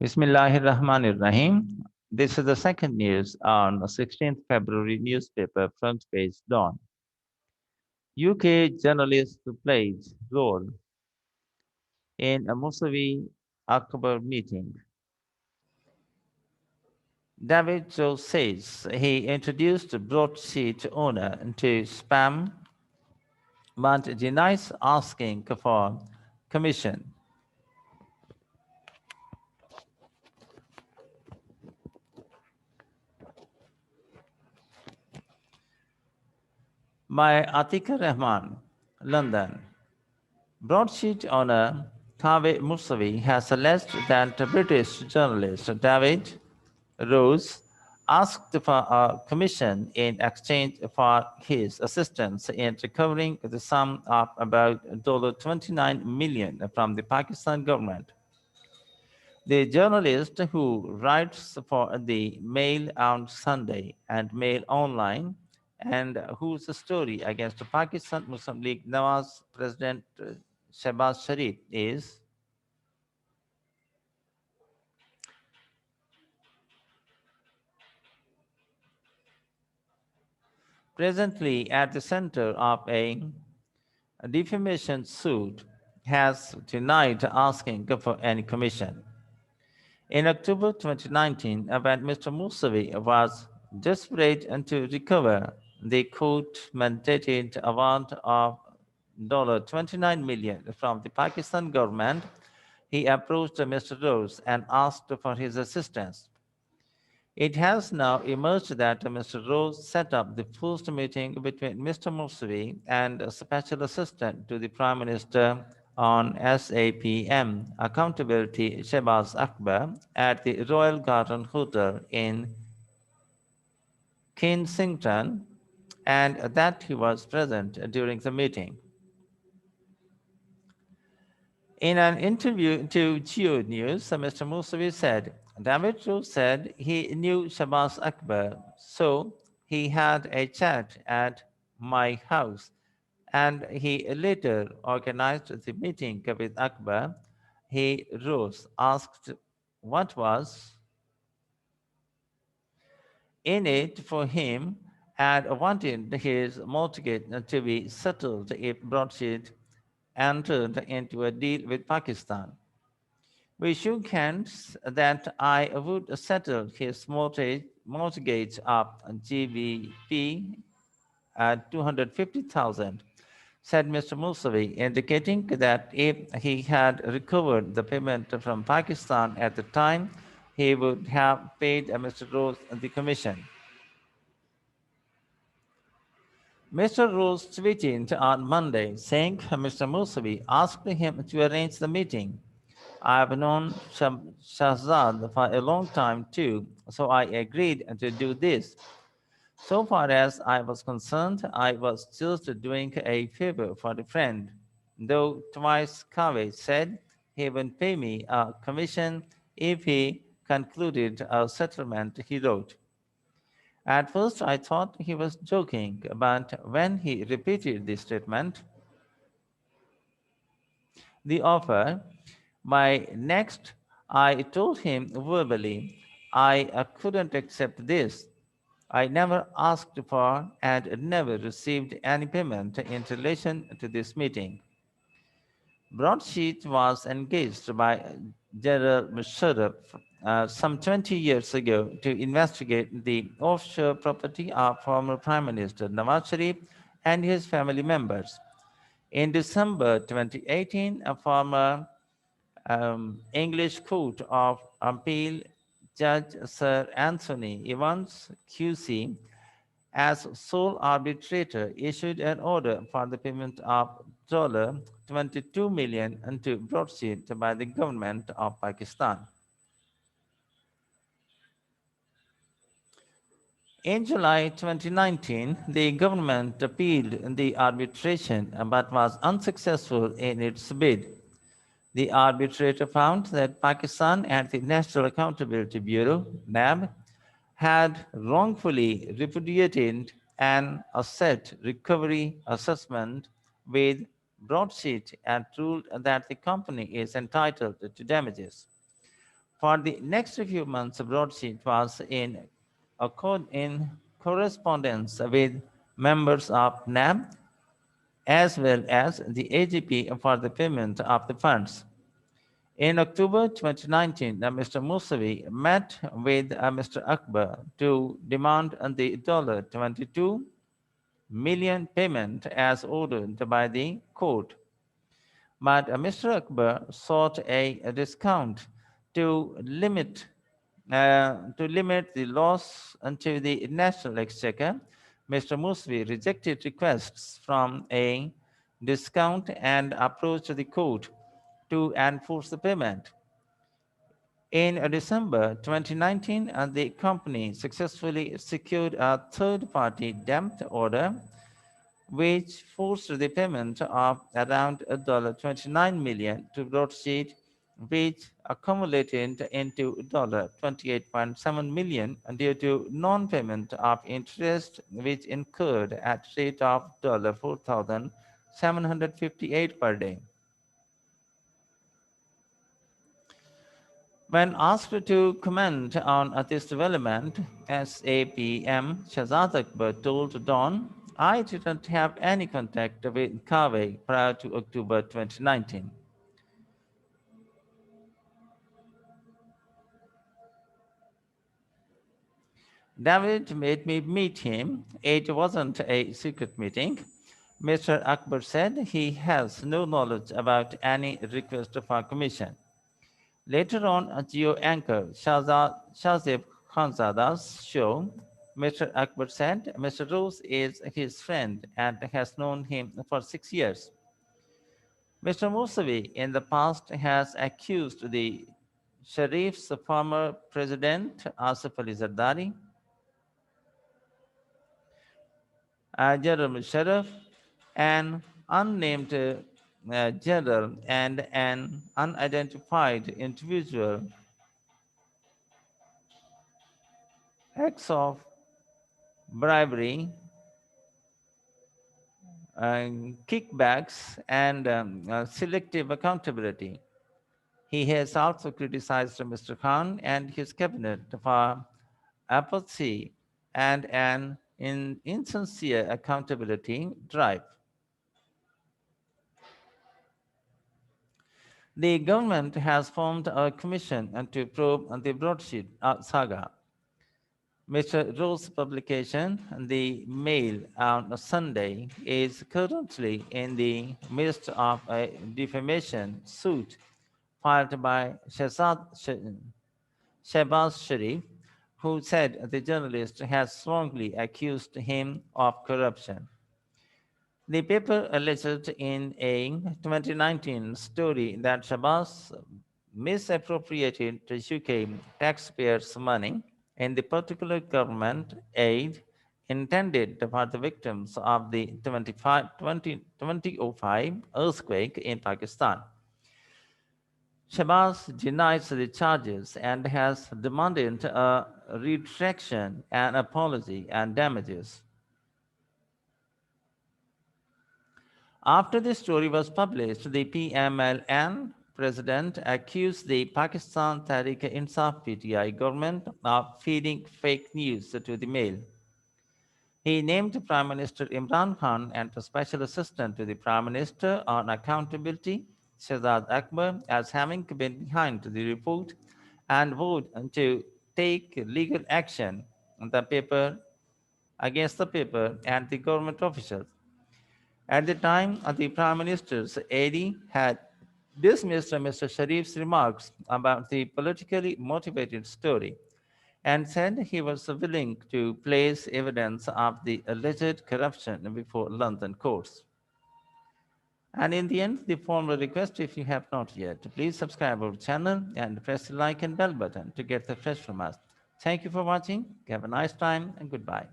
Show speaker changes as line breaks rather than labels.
Bismillahirrahmanirrahim. This is the second news on 16th February newspaper front page dawn. UK journalist plays role in a Musawi Akbar meeting. David Joe says he introduced a broadsheet owner to spam but denies asking for commission. By Atika Rahman, London. Broadsheet owner Kaveh Musavi has alleged that British journalist David Rose asked for a commission in exchange for his assistance in recovering the sum of about $29 million from the Pakistan government. The journalist who writes for the Mail on Sunday and Mail Online and whose story against Pakistan Muslim League Nawaz President Shehbaz Sharif is presently at the center of a defamation suit, has denied asking for any commission. In October 2019, when Mr. Musavi was desperate to recover the court-mandated award of $29 million from the Pakistan government, he approached Mr. Rose and asked for his assistance. It has now emerged that Mr. Rose set up the first meeting between Mr. Musavi and a special assistant to the Prime Minister on SAPM accountability Shehbaz Akbar at the Royal Garden Hotel in Kensington, and that he was present during the meeting. In an interview to Geo News, Mr. Musavi said, David Rose said he knew Shabazz Akbar, so he had a chat at my house, and he later organized the meeting with Akbar. He rose, asked what was in it for him, and wanted his mortgage to be settled if broadsheet entered into a deal with Pakistan. We shook hands that I would settle his mortgage of GBP at 250,000, said Mr. Musavi, indicating that if he had recovered the payment from Pakistan at the time, he would have paid Mr. Rose the commission. Mr. Rose tweeted on Monday saying Mr. Musavi asked him to arrange the meeting. I have known Shahzad for a long time too, so I agreed to do this. So far as I was concerned, I was just doing a favor for a friend, though twice Kaveh said he would pay me a commission if he concluded a settlement, he wrote. At first, I thought he was joking, but when he repeated the statement, the offer, my next, I told him verbally, I couldn't accept this. I never asked for and never received any payment in relation to this meeting. Broadsheet was engaged by General Musharraf some 20 years ago to investigate the offshore property of former Prime Minister Nawaz Sharif and his family members. In December 2018, a former English Court of Appeal Judge Sir Anthony Evans, QC, as sole arbitrator, issued an order for the payment of $22 million into broadsheet by the government of Pakistan. In July 2019, the government appealed the arbitration but was unsuccessful in its bid. The arbitrator found that Pakistan and the National Accountability Bureau, NAB, had wrongfully repudiated an asset recovery assessment with broadsheet and ruled that the company is entitled to damages. For the next few months, broadsheet was in correspondence with members of NAB as well as the AGP for the payment of the funds. In October 2019, Mr. Musavi met with Mr. Akbar to demand the $22 million payment as ordered by the court. But Mr. Akbar sought a discount to limit the loss to the national exchequer. Mr. Musvi rejected requests from a discount and approached the court to enforce the payment. In December 2019, the company successfully secured a third-party debt order which forced the payment of around $29 million to Broadsheet, which accumulated into $28.7 million due to non-payment of interest, which incurred at rate of $4,758 per day. When asked to comment on this development, SAPM Shahzad Akbar told Dawn, I didn't have any contact with Kaveh prior to October 2019. David made me meet him. It wasn't a secret meeting. Mr. Akbar said he has no knowledge about any request for commission. Later on, a geo anchor Shazib Khanzada's show, Mr. Akbar said Mr. Rose is his friend and has known him for 6 years. Mr. Musavi in the past has accused the Sharif's former president, Asif Ali Zardari, General Musharraf, an unnamed general, and an unidentified individual acts of bribery, kickbacks, and selective accountability. He has also criticized Mr. Khan and his cabinet for apathy and an insincere accountability drive. The government has formed a commission to probe the broadsheet saga. Mr. Rose's publication, The Mail, on Sunday, is currently in the midst of a defamation suit filed by Shehbaz Sharif, who said the journalist has wrongly accused him of corruption. The paper alleged in a 2019 story that Shehbaz misappropriated UK taxpayers' money in the particular government aid intended for the victims of the 2005 earthquake in Pakistan. Shehbaz denies the charges and has demanded a retraction, an apology, and damages. After the story was published, the PMLN president accused the Pakistan Tehreek-e-Insaf PTI government of feeding fake news to the Mail. He named Prime Minister Imran Khan and the Special Assistant to the Prime Minister on Accountability, Shahzad Akbar, as having been behind the report and vowed to take legal action on the paper against the paper and the government officials. At the time, the Prime Minister's aide had dismissed Mr. Sharif's remarks about the politically motivated story and said he was willing to place evidence of the alleged corruption before London courts. And in the end, the formal request, if you have not yet, please subscribe our channel and press the like and bell button to get the fresh from us. Thank you for watching. Have a nice time and goodbye.